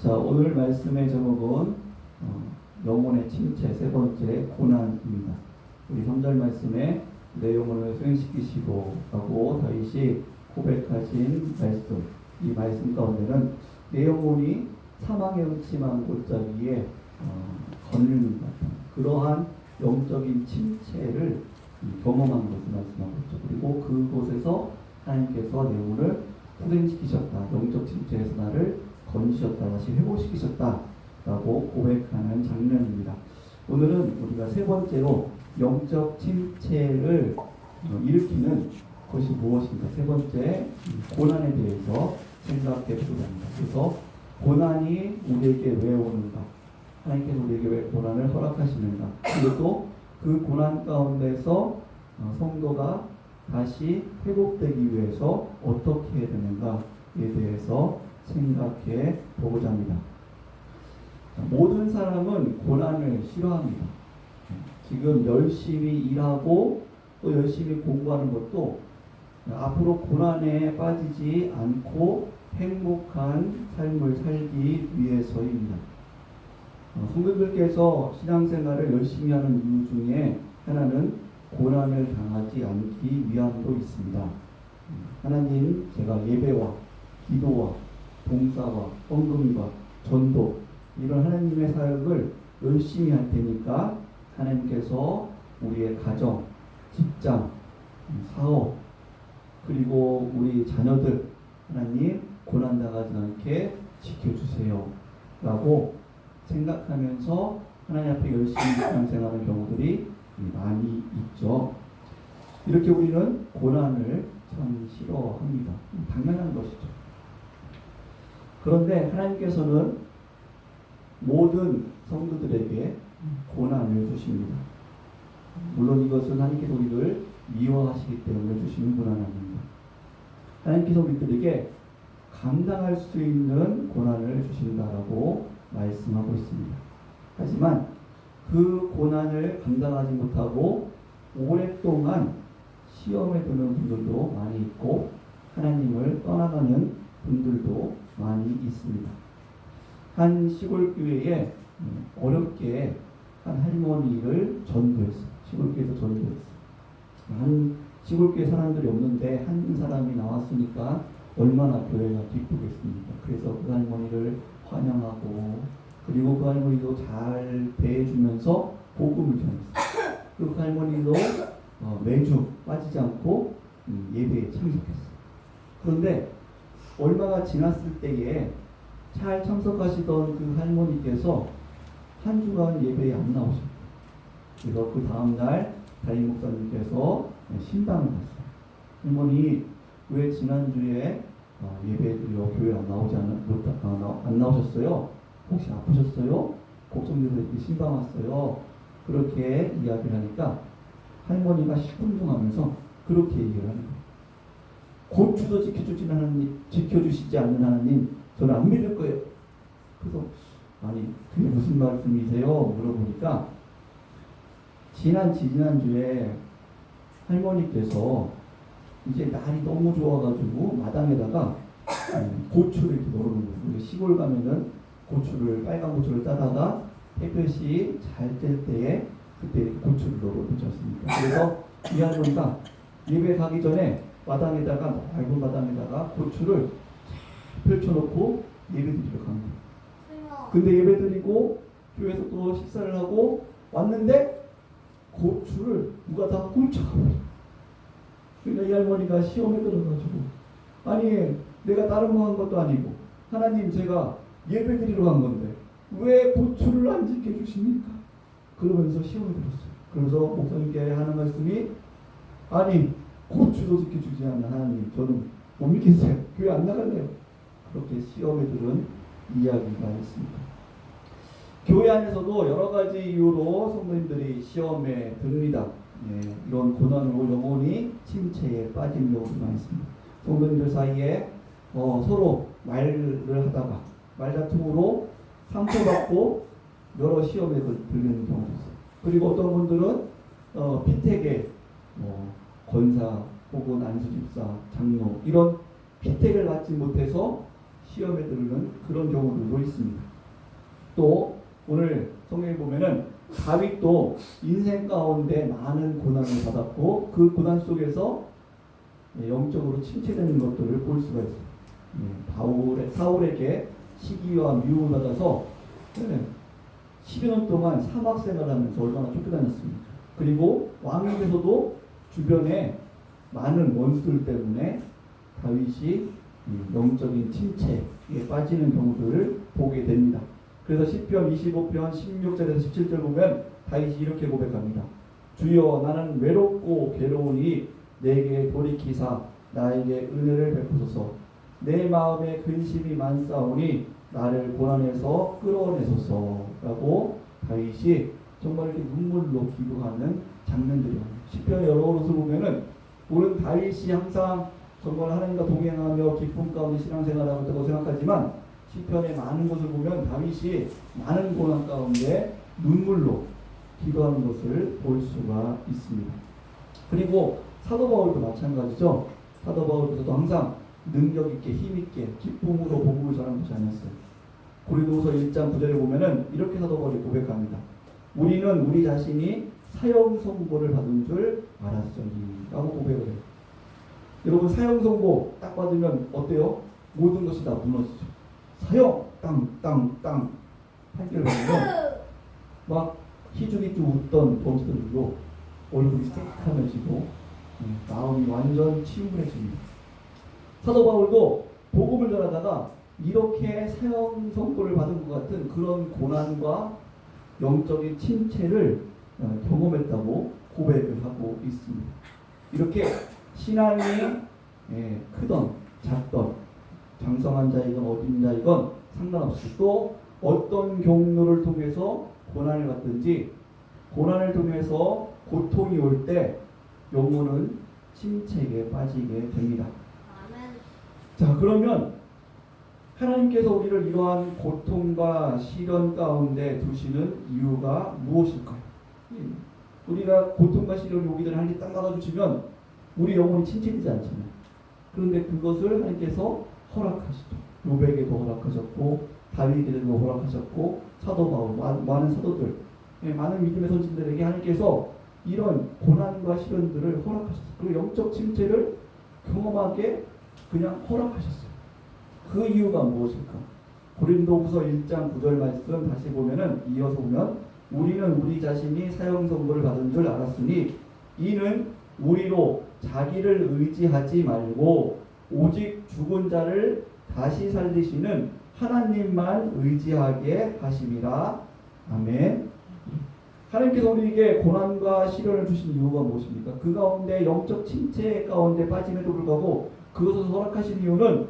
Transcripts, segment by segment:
자, 오늘 말씀의 제목은 영혼의 침체 세 번째 고난입니다. 우리 3절 말씀에 내 영혼을 수행시키시고 라고 다윗이 고백하신 말씀, 이 말씀 가운데는 내 영혼이 사망의 음침한 골짜기에 거닐는 것, 그러한 영적인 침체를 경험한 것을 말씀하고 있죠. 그리고 그곳에서 하나님께서 내 영혼을 후생시키셨다, 영적 침체에서 나를 건지셨다, 다시 회복시키셨다 라고 고백하는 장면입니다. 오늘은 우리가 세 번째로 영적 침체를 일으키는 것이 무엇인가, 세 번째 고난에 대해서 생각해 보고자 합니다. 그래서 고난이 우리에게 왜 오는가, 하나님께서 우리에게 왜 고난을 허락하시는가, 그리고 또 그 고난 가운데서 성도가 다시 회복되기 위해서 어떻게 해야 되는가에 대해서 생각해 보고자 합니다. 모든 사람은 고난을 싫어합니다. 지금 열심히 일하고 또 열심히 공부하는 것도 앞으로 고난에 빠지지 않고 행복한 삶을 살기 위해서입니다. 성도들께서 신앙생활을 열심히 하는 이유 중에 하나는 고난을 당하지 않기 위함도 있습니다. 하나님, 제가 예배와 기도와 봉사와 헌금과 전도, 이런 하나님의 사역을 열심히 할 테니까 하나님께서 우리의 가정, 직장, 사업, 그리고 우리 자녀들 하나님 고난당하지 않게 지켜주세요 라고 생각하면서 하나님 앞에 열심히 신앙생활하는 경우들이 많이 있죠. 이렇게 우리는 고난을 참 싫어합니다. 당연한 것이죠. 그런데 하나님께서는 모든 성도들에게 고난을 주십니다. 물론 이것은 하나님께서 우리를 미워하시기 때문에 주시는 고난은 아닙니다. 하나님께서 우리들에게 감당할 수 있는 고난을 주신다라고 말씀하고 있습니다. 하지만 그 고난을 감당하지 못하고 오랫동안 시험에 드는 분들도 많이 있고 하나님을 떠나가는 분들도 많이 있습니다. 한 시골 교회에 어렵게 한 할머니를 전도했어요. 시골교회에서 전도했어요. 한 시골교회 사람들이 없는데 한 사람이 나왔으니까 얼마나 교회가 기쁘겠습니까? 그래서 그 할머니를 환영하고, 그리고 그 할머니도 잘 대해주면서 복음을 전했어요. 그 할머니도 매주 빠지지 않고 예배에 참석했어요. 그런데 얼마가 지났을 때에 잘 참석하시던 그 할머니께서 한 주간 예배에 안 나오셨어요. 그래서 그 다음날 담임 목사님께서 신방을 갔어요. 할머니, 왜 지난주에 예배드리러 교회 안 나오셨어요? 혹시 아프셨어요? 걱정돼서 이렇게 신방 왔어요. 그렇게 이야기를 하니까 할머니가 시큰둥하면서 그렇게 얘기를 하는 거예요. 고추도 지켜주시지 않는 하나님, 저는 안 믿을 거예요. 그래서 아니, 그게 무슨 말씀이세요? 물어보니까 지난주에 할머니께서 이제 날이 너무 좋아가지고 마당에다가 고추를 이렇게 넣어놓은 거예요. 시골 가면은 빨간 고추를 따다가 햇볕이 잘 뜰 때에 그때 고추를 넣어놓지 않습니까? 그래서 이 할머니가 예배 가기 전에 맑은 마당에다가 고추를 펼쳐놓고 예배드리러 간 거예요. 근데 예배드리고 교회에서 또 식사를 하고 왔는데 고추를 누가 다 훔쳐가버려. 그러니까 이 할머니가 시험에 들어가지고, 아니, 내가 다른 거 한 것도 아니고 하나님, 제가 예배드리러 간 건데 왜 고추를 안 지켜주십니까? 그러면서 시험에 들었어요. 그래서 목사님께 하는 말씀이, 아니, 고추도 지켜주지 않는 하나님, 저는 못 믿겠어요. 교회 안 나갈래요. 그렇게 시험에 들은 이야기가 있습니다. 교회 안에서도 여러 가지 이유로 성도님들이 시험에 듭니다. 이런 고난으로 영혼이 침체에 빠진 경우도 많습니다. 성도님들 사이에 서로 말을 하다가 말다툼으로 상처받고 여러 시험에 들리는 경우도 있어요. 그리고 어떤 분들은 피택에 권사 혹은 안수집사, 장로, 이런 피택을 받지 못해서 시험에 들는 그런 경우들도 있습니다. 또 오늘 성경에 보면은 다윗도 인생 가운데 많은 고난을 받았고 그 고난 속에서 영적으로 침체되는 것들을 볼 수가 있어요. 사울에게 시기와 미움을 받아서 10여 년 동안 사막 생활하면서 얼마나 쫓겨다녔습니까? 그리고 왕이 돼서도 주변에 많은 원수들 때문에 다윗이 영적인 침체에 빠지는 경우들을 보게 됩니다. 그래서 시편 25편 16절에서 17절 보면 다윗이 이렇게 고백합니다. 주여 나는 외롭고 괴로우니 내게 돌이키사 나에게 은혜를 베푸소서. 내 마음에 근심이 많사오니 나를 고난에서 끌어내소서. 라고 다윗이 정말 이렇게 눈물로 기도하는 장면들이에요. 시편 여러 곳을 보면은 오늘 다윗이 항상 정말 하나님과 동행하며 기쁨 가운데 신앙생활하고 있다고 생각하지만 시편의 많은 것을 보면 다윗이 많은 고난 가운데 눈물로 기도하는 것을 볼 수가 있습니다. 그리고 사도 바울도 마찬가지죠. 사도 바울도 항상 능력 있게 힘 있게 기쁨으로 복음을 전하는 것이 아니었어요. 고린도후서 1장 9절에 보면은 이렇게 사도 바울이 고백합니다. 우리는 우리 자신이 사형 선고를 받은 줄 알았으니 라고 고백을 해요. 여러분 사형 선고 딱 받으면 어때요? 모든 것이 다 무너지죠. 사형 땅 판결을 받으면 막 희죽희죽 웃던 범죄들도 얼굴이 새카매지고 마음이 완전 침울해집니다. 사도 바울도 복음을 전하다가 이렇게 사형 선고를 받은 것 같은 그런 고난과 영적인 침체를 경험했다고 고백을 하고 있습니다. 이렇게 신앙이 크던 작던 장성한 자이건 어린 자이건 상관없이 또 어떤 경로를 통해서 고난을 받든지 고난을 통해서 고통이 올 때 영혼은 침체에 빠지게 됩니다. 자, 그러면 하나님께서 우리를 이러한 고통과 시련 가운데 두시는 이유가 무엇일까요? 우리가 고통과 시련이 오기 전에 하나님께 딱 막아주시면 우리 영혼이 침체되지 않잖아요. 그런데 그것을 하나님께서 허락하시죠. 요백에도 허락하셨고 다윗에게도 허락하셨고 사도 바울 많은 사도들 많은 믿음의 선진들에게 하나님께서 이런 고난과 시련들을 허락하셨어요. 그 영적 침체를 경험하게 그냥 허락하셨어요. 그 이유가 무엇일까? 고린도후서 1장 9절 말씀 다시 보면은 이어서 보면 우리는 우리 자신이 사형 선고를 받은 줄 알았으니 이는 우리로 자기를 의지하지 말고 오직 죽은 자를 다시 살리시는 하나님만 의지하게 하심이라. 아멘. 하나님께서 우리에게 고난과 시련을 주신 이유가 무엇입니까? 그 가운데 영적 침체 가운데 빠짐에도 불구하고 그것을 허락하신 이유는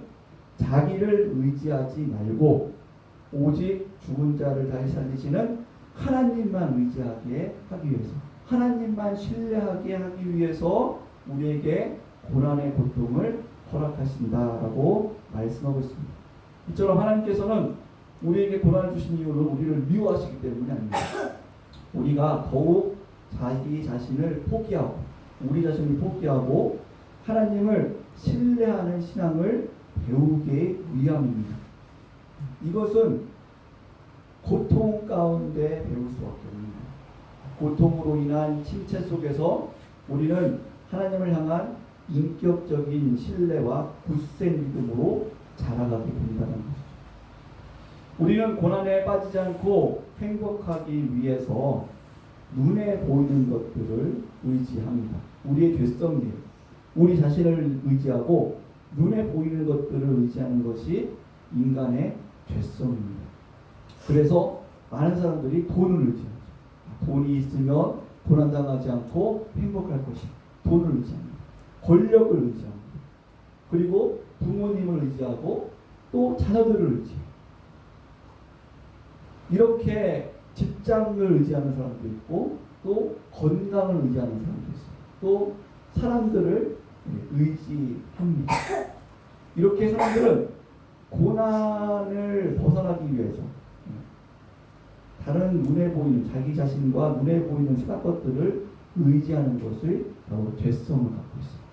자기를 의지하지 말고 오직 죽은 자를 다시 살리시는 하나님만 의지하게 하기 위해서, 하나님만 신뢰하게 하기 위해서 우리에게 고난의 고통을 허락하신다라고 말씀하고 있습니다. 이처럼 하나님께서는 우리에게 고난을 주신 이유는 우리를 미워하시기 때문이 아닙니다. 우리가 더욱 자기 자신을 포기하고 우리 자신을 포기하고 하나님을 신뢰하는 신앙을 배우기 위함입니다. 이것은 고통 가운데 배울 수밖에 없습니다. 고통으로 인한 침체 속에서 우리는 하나님을 향한 인격적인 신뢰와 굳센 믿음으로 자라가게 된다는 것이죠. 우리는 고난에 빠지지 않고 행복하기 위해서 눈에 보이는 것들을 의지합니다. 우리의 죄성이에요. 우리 자신을 의지하고 눈에 보이는 것들을 의지하는 것이 인간의 죄성입니다. 그래서 많은 사람들이 돈을 의지하죠. 돈이 있으면 고난당하지 않고 행복할 것이다. 돈을 의지합니다. 권력을 의지합니다. 그리고 부모님을 의지하고 또 자녀들을 의지해요. 이렇게 직장을 의지하는 사람도 있고 또 건강을 의지하는 사람도 있어요. 또 사람들을 의지합니다. 이렇게 사람들은 고난을 벗어나기 위해서 다른 눈에 보이는 자기 자신과 눈에 보이는 세상 것들을 의지하는 것을 바로 죄성을 갖고 있습니다.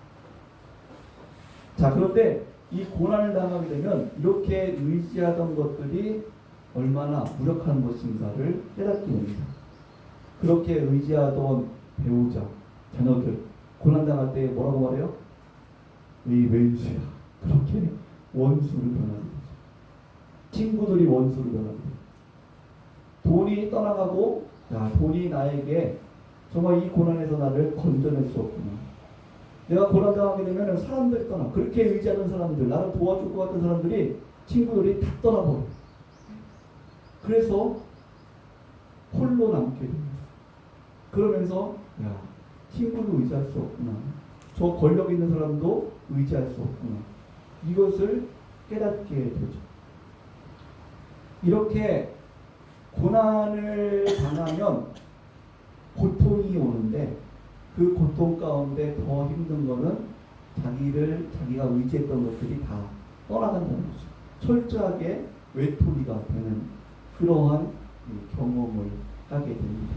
자, 그런데 이 고난을 당하게 되면 이렇게 의지하던 것들이 얼마나 무력한 것인가를 깨닫게 됩니다. 그렇게 의지하던 배우자, 자녀들 고난당할 때 뭐라고 말해요? 이 왼수야. 그렇게 원수로 변하게 되죠. 친구들이 원수로 변하게 돼요. 돈이 떠나가고 돈이 나에게 정말 이 고난에서 나를 건져낼 수 없구나. 내가 고난당하게 되면 사람들이 떠나. 그렇게 의지하는 사람들, 나를 도와줄 것 같은 사람들이, 친구들이 다 떠나버려요. 그래서 홀로 남게 됩니다. 그러면서 친구도 의지할 수 없구나. 저 권력 있는 사람도 의지할 수 없구나. 이것을 깨닫게 되죠. 이렇게 고난을 당하면 고통이 오는데 그 고통 가운데 더 힘든 거는 자기가 의지했던 것들이 다 떠나간다는 거죠. 철저하게 외톨이가 되는 그러한 경험을 하게 됩니다.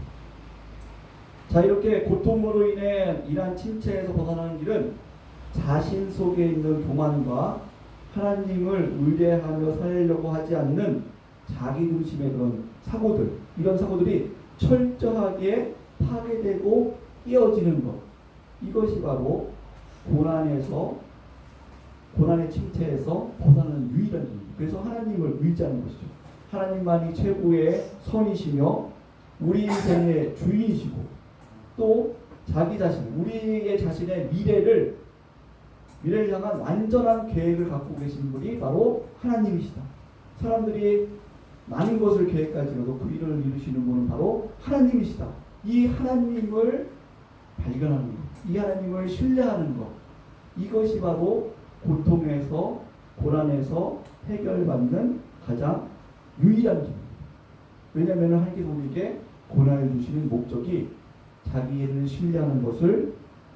자, 이렇게 고통으로 인해 이러한 침체에서 벗어나는 길은 자신 속에 있는 교만과 하나님을 의뢰하며 살려고 하지 않는 자기 중심의 그런 사고들, 이런 사고들이 철저하게 파괴되고 깨어지는 것, 이것이 바로 고난의 침체에서 벗어나는 유일한 길입니다. 그래서 하나님을 의지하는 것이죠. 하나님만이 최고의 선이시며 우리 인생의 주인이시고 또 자기 자신, 우리의 자신의 미래를 향한 완전한 계획을 갖고 계신 분이 바로 하나님이시다. 사람들이 많은 것을 계획할지라도 그 일을 이루시는 분은 바로 하나님이시다. 이 하나님을 발견하는 것, 이 하나님을 신뢰하는 것, 이것이 바로 고통에서, 고난에서 해결받는 가장 유일한 길입니다. 왜냐하면 하나님께서 우리에게 고난을 주시는 목적이 자기를 신뢰하는 것을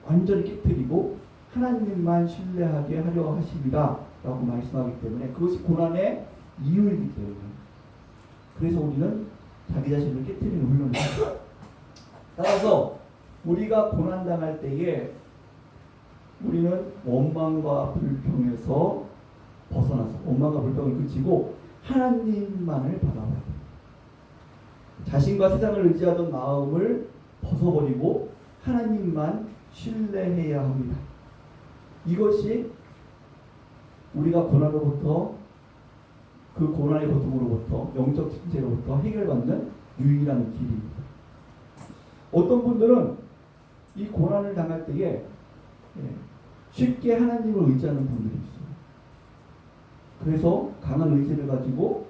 완전히 깨뜨리고 하나님만 신뢰하게 하려 하십니다 라고 말씀하기 때문에, 그것이 고난의 이유이기 때문에, 그래서 우리는 자기 자신을 깨뜨리는 훈련을 합니다. 따라서 우리가 고난당할 때에 우리는 원망과 불평에서 벗어나서 원망과 불평을 그치고 하나님만을 바라봐야 됩니다. 자신과 세상을 의지하던 마음을 벗어버리고 하나님만 신뢰해야 합니다. 이것이 우리가 고난으로부터, 그 고난의 고통으로부터, 영적 침체로부터 해결받는 유일한 길입니다. 어떤 분들은 이 고난을 당할 때에 쉽게 하나님을 의지하는 분들이 있어요. 그래서 강한 의지를 가지고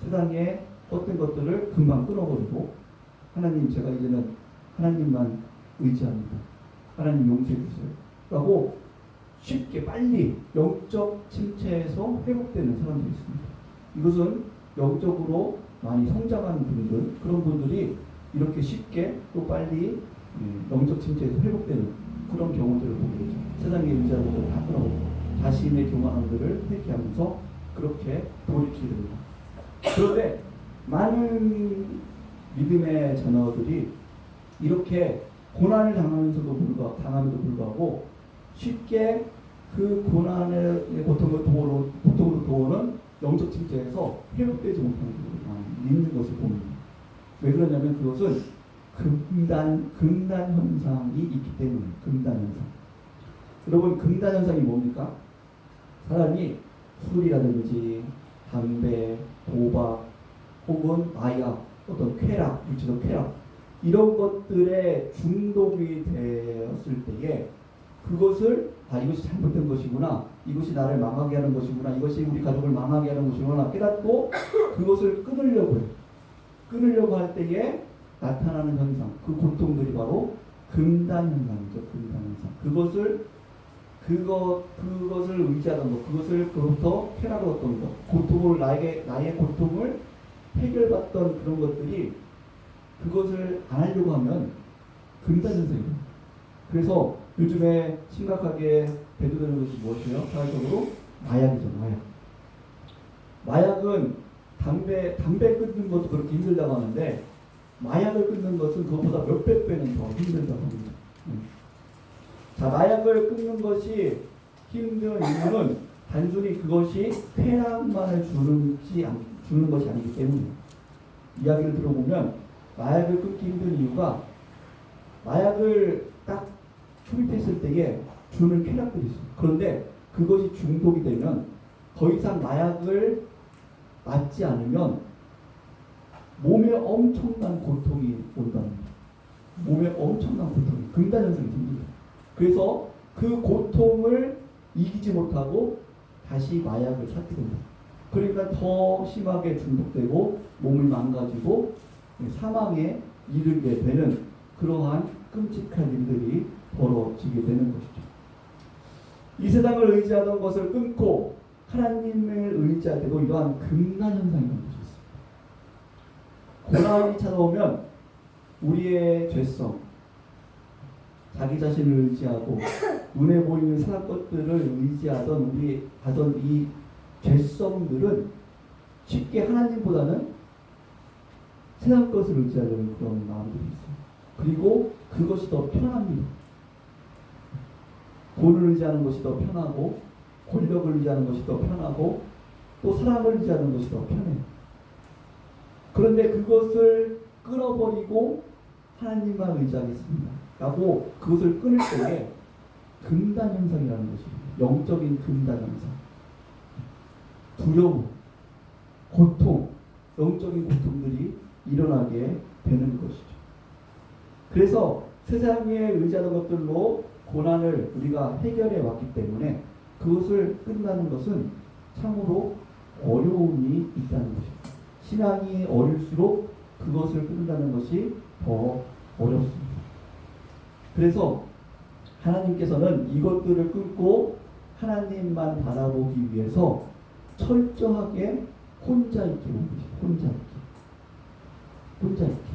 세상의 어떤 것들을 금방 끊어버리고, 하나님, 제가 이제는 하나님만 의지합니다. 하나님 용서해 주세요 라고 쉽게 빨리 영적 침체에서 회복되는 사람들이 있습니다. 이것은 영적으로 많이 성장하는 분들, 그런 분들이 이렇게 쉽게 또 빨리 영적 침체에서 회복되는 그런 경우들을 보게 되죠. 세상의 의지하는 것들을 다 끊어버리고 자신의 교만함들을 회개하면서 그렇게 돌이키게 됩니다. 그런데 많은 믿음의 자녀들이 이렇게 고난을 당함에도 불구하고 쉽게 그 고난의 고통으로 도오는 영적 침체에서 회복되지 못하는 경우가 있는 것을 봅니다. 왜 그러냐면 그것은 금단 현상이 있기 때문에. 금단 현상. 여러분, 금단 현상이 뭡니까? 사람이 술이라든지 담배, 도박, 혹은 마약, 어떤 쾌락, 육체적 쾌락, 이런 것들에 중독이 되었을 때에 그것을 이것이 잘못된 것이구나, 이것이 나를 망하게 하는 것이구나, 이것이 우리 가족을 망하게 하는 것이구나 깨닫고 그것을 끊으려고 해요. 끊으려고 할 때에 나타나는 현상, 그 고통들이 바로 금단 현상이죠. 금단 현상. 그것을 의지하던 것, 그로부터 쾌락을 얻던 것, 고통을, 나의 고통을 해결받던 그런 것들이, 그것을 안 하려고 하면 금단 현상입니다. 그래서 요즘에 심각하게 대두되는 것이 무엇이에요? 사회적으로 마약이죠. 마약은 담배 끊는 것도 그렇게 힘들다고 하는데, 마약을 끊는 것은 그것보다 몇백 배는 더 힘들다고 합니다. 자, 마약을 끊는 것이 힘든 이유는 단순히 그것이 쾌락만을 주는 것이 아니기 때문에 이야기를 들어보면 마약을 끊기 힘든 이유가 마약을 딱 흡입했을 때에 주는 쾌락들이 있어요. 그런데 그것이 중독이 되면 더 이상 마약을 맞지 않으면 몸에 엄청난 고통이 온답니다. 몸에 엄청난 고통이, 금단현상이 생깁니다. 그래서 그 고통을 이기지 못하고 다시 마약을 찾게 됩니다. 그러니까 더 심하게 중독되고 몸을 망가지고 사망에 이르게 되는 그러한 끔찍한 일들이 벌어지게 되는 것이죠. 이 세상을 의지하던 것을 끊고 하나님을 의지할 때도 이러한 금단현상이 있는 것이 있습니다. 고난이 찾아오면 우리의 죄성, 자기 자신을 의지하고 눈에 보이는 세상 것들을 의지하던 우리 하던 이 죄성들은 쉽게 하나님보다는 세상 것을 의지하려는 그런 마음들이 있어요. 그리고 그것이 더 편합니다. 돈을 의지하는 것이 더 편하고 권력을 의지하는 것이 더 편하고 또 사람을 의지하는 것이 더 편해요. 그런데 그것을 끊어버리고 하나님만 의지하겠습니다 라고 그것을 끊을 때에 금단현상이라는 것입니다. 영적인 금단현상, 두려움, 고통, 영적인 고통들이 일어나게 되는 것이죠. 그래서 세상에 의지하는 것들로 고난을 우리가 해결해 왔기 때문에 그것을 끝나는 것은 참으로 어려움이 있다는 것입니다. 신앙이 어릴수록 그것을 끊는다는 것이 더 어렵습니다. 그래서 하나님께서는 이것들을 끊고 하나님만 바라보기 위해서 철저하게 혼자 있게 봅니다. 혼자 있게.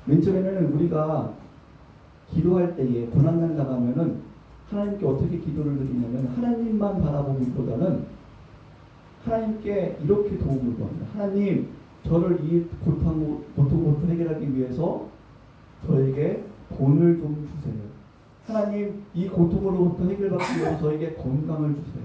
맨 처음에는 우리가 기도할 때에 고난을 당하면은 하나님께 어떻게 기도를 드리냐면 하나님만 바라보기보다는 하나님께 이렇게 도움을 구합니다. 하나님, 저를 이 고통부터 해결하기 위해서 저에게 돈을 좀 주세요. 하나님, 이 고통으로부터 해결받기 위해서 저에게 건강을 주세요.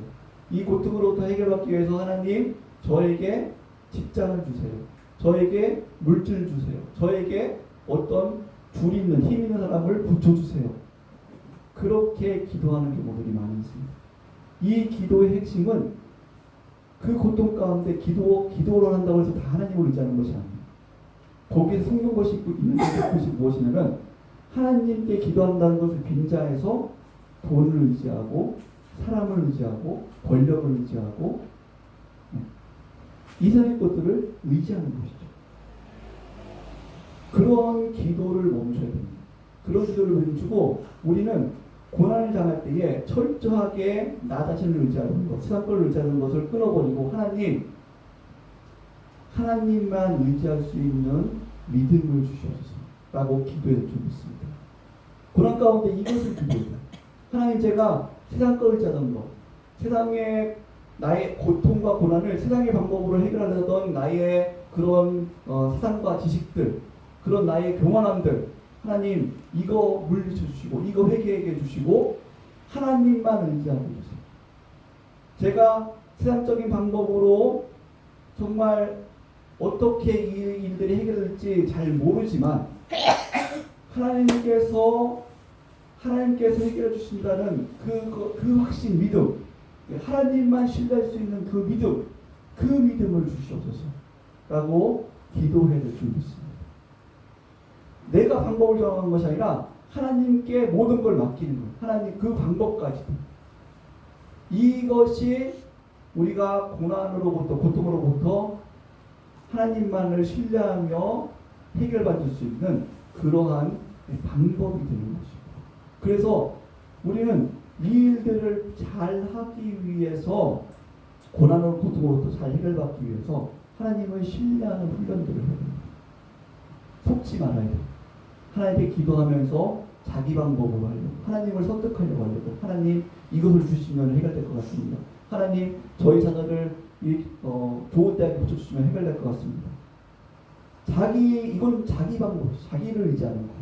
이 고통으로부터 해결받기 위해서 하나님, 저에게 직장을 주세요. 저에게 물질을 주세요. 저에게 어떤 줄 있는 힘 있는 사람을 붙여주세요. 그렇게 기도하는 경우들이 많이 있습니다. 이 기도의 핵심은 그 고통 가운데 기도를 한다고 해서 다 하나님을 의지하는 것이 아닙니다. 거기에 숨는 것이 있는 것이 무엇이냐면 하나님께 기도한다는 것을 빙자해서 돈을 의지하고 사람을 의지하고 권력을 의지하고 이상의 것들을 의지하는 것이죠. 그런 기도를 멈춰야 됩니다. 그런 기도를 멈추고 우리는 고난을 당할 때에 철저하게 나 자신을 의지하는 것, 세상 걸 의지하는 것을 끊어버리고 하나님만 의지할 수 있는 믿음을 주시옵소서 라고 기도해 주고 있습니다. 고난 가운데 이것을 기도해요. 하나님, 제가 세상 걸 의지하던 것, 세상의 나의 고통과 고난을 세상의 방법으로 해결하려던 나의 그런 사상과 지식들, 그런 나의 교만함들, 하나님 이거 물리쳐 주시고 이거 회개해 주시고 하나님만 의지하게 해주세요. 제가 세상적인 방법으로 정말 어떻게 이 일들이 해결될지 잘 모르지만 하나님께서 해결해 주신다는 그 확신, 믿음, 하나님만 신뢰할 수 있는 그 믿음을 주시옵소서 라고 기도해 주고 있습니다. 내가 방법을 정한 것이 아니라 하나님께 모든 걸 맡기는 거예요. 하나님 그 방법까지도. 이것이 우리가 고난으로부터, 고통으로부터 하나님만을 신뢰하며 해결받을 수 있는 그러한 방법이 되는 것입니다. 그래서 우리는 이 일들을 잘 하기 위해서, 고난으로 고통으로부터 잘 해결받기 위해서 하나님을 신뢰하는 훈련들을 해야 됩니다. 속지 말아야 돼요. 하나님께 기도하면서 자기 방법으로 하려고, 하나님을 설득하려고 하려고, 하나님 이것을 주시면 해결될 것 같습니다. 하나님 저희 자녀를 좋은 대학에 붙여주시면 해결될 것 같습니다. 이건 자기 방법, 자기를 의지하는 거예요.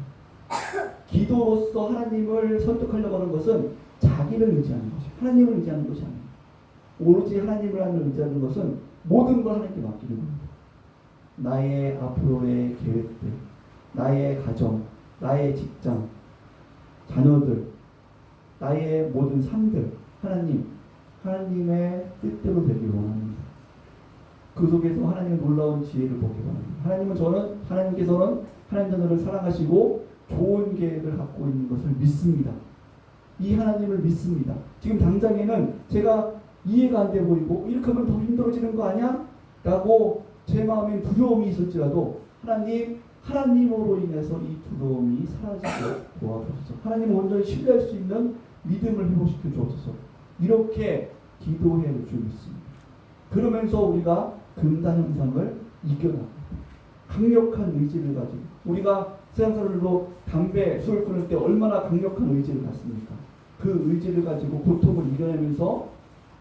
기도로서 하나님을 설득하려고 하는 것은 자기를 의지하는 것이에요. 하나님을 의지하는 것이 아닙니다. 오로지 하나님을 하는 의지하는 것은 모든 걸 하나님께 맡기는 겁니다. 나의 앞으로의 계획들, 나의 가정, 나의 직장, 자녀들, 나의 모든 삶들, 하나님의 뜻대로 되기를 원합니다. 그 속에서 하나님의 놀라운 지혜를 보기 바랍니다. 하나님께서는 하나님 자녀를 사랑하시고 좋은 계획을 갖고 있는 것을 믿습니다. 이 하나님을 믿습니다. 지금 당장에는 제가 이해가 안 돼 보이고 이렇게 하면 더 힘들어지는 거 아니야? 라고 제 마음에 두려움이 있을지라도 하나님으로 인해서 이 두려움이 사라지게 도와주소서. 하나님을 온전히 신뢰할 수 있는 믿음을 회복시켜 주옵소서. 이렇게 기도해 줄 믿습니다. 그러면서 우리가 금단 현상을 이겨나가고 강력한 의지를 가지고 우리가 세상사람들로 담배, 술 끊을 때 얼마나 강력한 의지를 갖습니까? 그 의지를 가지고 고통을 이겨내면서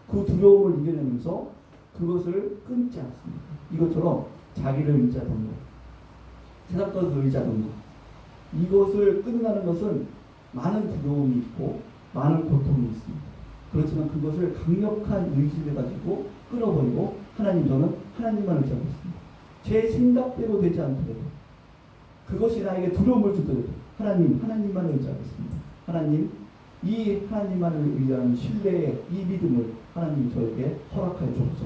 그 두려움을 이겨내면서 그것을 끊지 않습니다. 이것처럼 자기를 의지하던 것, 세상 것을 의지하던 것, 이것을 끊는다는 것은 많은 두려움이 있고 많은 고통이 있습니다. 그렇지만 그것을 강력한 의지를 가지고 끊어버리고 저는 하나님만 의지하고 있습니다. 제 생각대로 되지 않더라도 그것이 나에게 두려움을 주더라도 하나님만 의지하겠습니다. 이 하나님만을 의한 신뢰의 이 믿음을 하나님이 저에게 허락하여 주옵소서.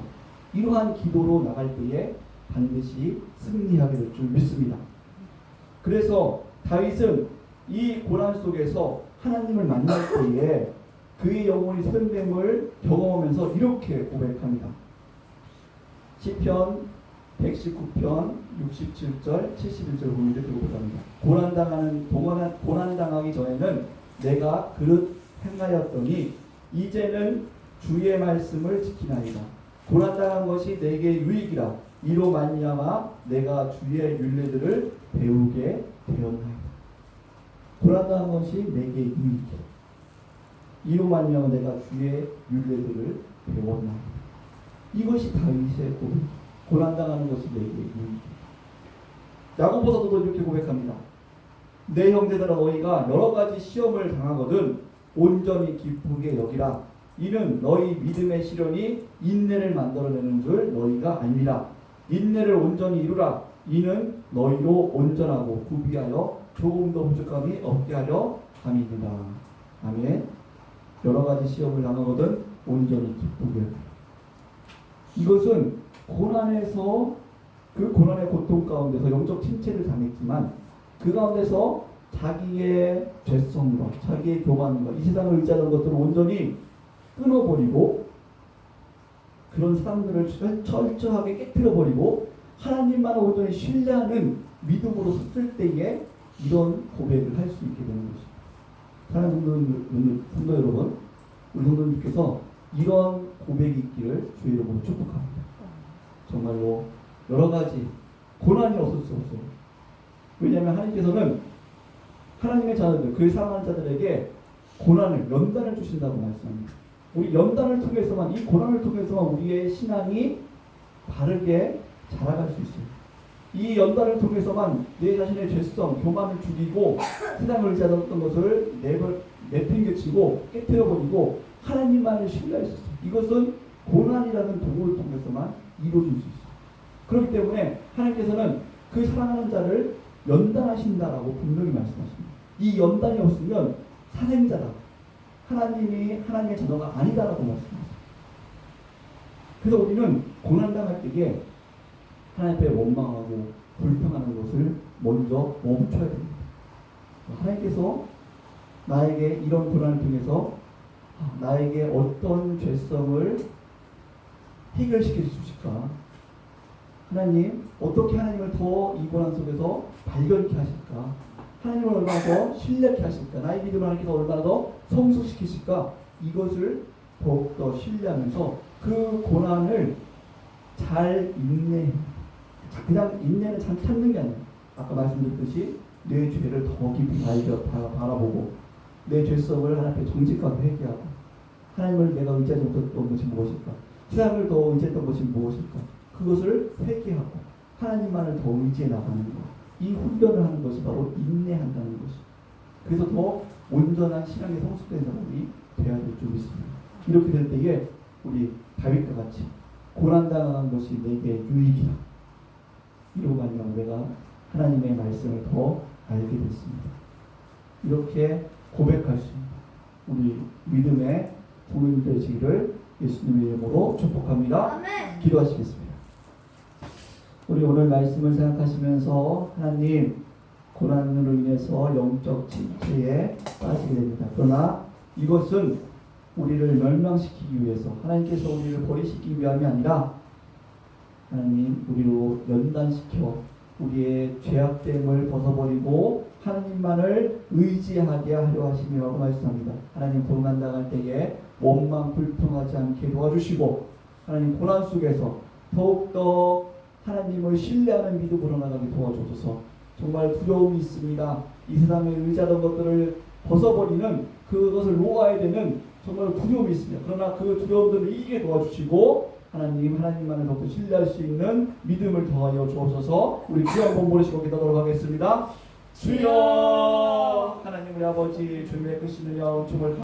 이러한 기도로 나갈 때에 반드시 승리하게 될 줄 믿습니다. 그래서 다윗은 이 고난 속에서 하나님을 만날 때에 그의 영혼이 소생됨을 경험하면서 이렇게 고백합니다. 시편 119편 67절 71절 보면 이렇게 고백합니다. 고난당하기 전에는 내가 그릇 행하였더니 이제는 주의 말씀을 지키나이다. 고난당한 것이 내게 유익이라. 이로 말미암아 내가 주의 율례들을 배우게 되었나이다. 고난당한 것이 내게 유익이라. 이로 말미암아 내가 주의 율례들을 배웠나이다. 이것이 다윗의 고백. 고난당하는 것이 내게 유익이다. 야고보서도 이렇게 고백합니다. 내 형제들아 너희가 여러 가지 시험을 당하거든 온전히 기쁘게 여기라. 이는 너희 믿음의 시련이 인내를 만들어내는 줄 너희가 알미라. 인내를 온전히 이루라. 이는 너희로 온전하고 구비하여 조금도 부족함이 없게 하려 함이니라. 아멘. 여러 가지 시험을 당하거든 온전히 기쁘게 여기라. 이것은 고난에서 그 고난의 고통 가운데서 영적 침체를 당했지만 그 가운데서 자기의 죄성과 자기의 교만과 이 세상을 의지하는 것들을 온전히 끊어버리고 그런 사람들을 철저하게 깨뜨려버리고 하나님만 온전히 신뢰하는 믿음으로 섰을 때에 이런 고백을 할 수 있게 되는 것입니다. 사랑하는 성도 여러분, 우리 성도님께서 이런 고백이 있기를 주의 이름으로 축복합니다. 정말로 여러 가지 고난이 없을 수 없어요. 왜냐하면 하나님께서는 하나님의 자녀들, 그의 사랑하는 자들에게 고난을, 연단을 주신다고 말씀합니다. 우리 연단을 통해서만, 이 고난을 통해서만 우리의 신앙이 바르게 자라갈 수 있어요. 이 연단을 통해서만 내 자신의 죄성, 교만을 죽이고 세상을 의지하던 것을 내팽개치고 깨뜨려버리고 하나님만을 신뢰할 수 있어요. 이것은 고난이라는 도구를 통해서만 이루어질 수 있어요. 그렇기 때문에 하나님께서는 그 사랑하는 자를 연단하신다라고 분명히 말씀하십니다. 이 연단이 없으면 사생자다. 하나님의 자녀가 아니다라고 말씀하십니다. 그래서 우리는 고난당할 때에 하나님 앞에 원망하고 불평하는 것을 먼저 멈춰야 됩니다. 하나님께서 나에게 이런 고난을 통해서 나에게 어떤 죄성을 해결시켜 주실까? 하나님, 어떻게 하나님을 더 이 고난 속에서 발견케 하실까? 하나님을 얼마나 더 신뢰케 하실까? 나의 믿음을 하나님께서 얼마나 더 성숙시키실까? 이것을 더욱더 신뢰하면서 그 고난을 잘 그냥 인내는 참는 게 아니에요. 아까 말씀드렸듯이 내 죄를 더 깊이 바라보고 내 죄성을 하나님 앞에 정직하게 회개하고 하나님을 내가 의지하지 못했던 것이 무엇일까? 세상을 더 의지했던 것이 무엇일까? 그것을 회개하고 하나님만을 더 의지해 나가는 것. 이 훈련을 하는 것이 바로 인내한다는 것이. 그래서 더 온전한 신앙의 성숙된 사람이 되어야 될 줄 믿습니다. 이렇게 될 때에 우리 다윗과 같이 고난당한 것이 내게 유익이라. 이로 말미암아 내가 하나님의 말씀을 더 알게 됐습니다. 이렇게 고백할 수 있는 우리 믿음의 동행 되시기를 예수님의 이름으로 축복합니다. 아멘. 기도하시겠습니다. 우리 오늘 말씀을 생각하시면서 하나님, 고난으로 인해서 영적 침체에 빠지게 됩니다. 그러나 이것은 우리를 멸망시키기 위해서, 하나님께서 우리를 버리시키기 위함이 아니라 하나님 우리로 연단시켜 우리의 죄악됨을 벗어버리고 하나님만을 의지하게 하려 하심이라고 말씀합니다. 하나님 고난당할 때에 원망 불평하지 않게 도와주시고 하나님 고난 속에서 더욱더 하나님을 신뢰하는 믿음으로 나가게 도와주셔서 정말 두려움이 있습니다. 이 세상에 의지하던 것들을 벗어버리는 그것을 놓아야 되는 정말 두려움이 있습니다. 그러나 그 두려움들을 이기게 도와주시고 하나님만을 더욱더 신뢰할 수 있는 믿음을 더하여 주옵소서. 우리 귀한 본모르시고 기도하도록 하겠습니다. 주여 하나님 우리 아버지 주님의 크신 은혜와 은총을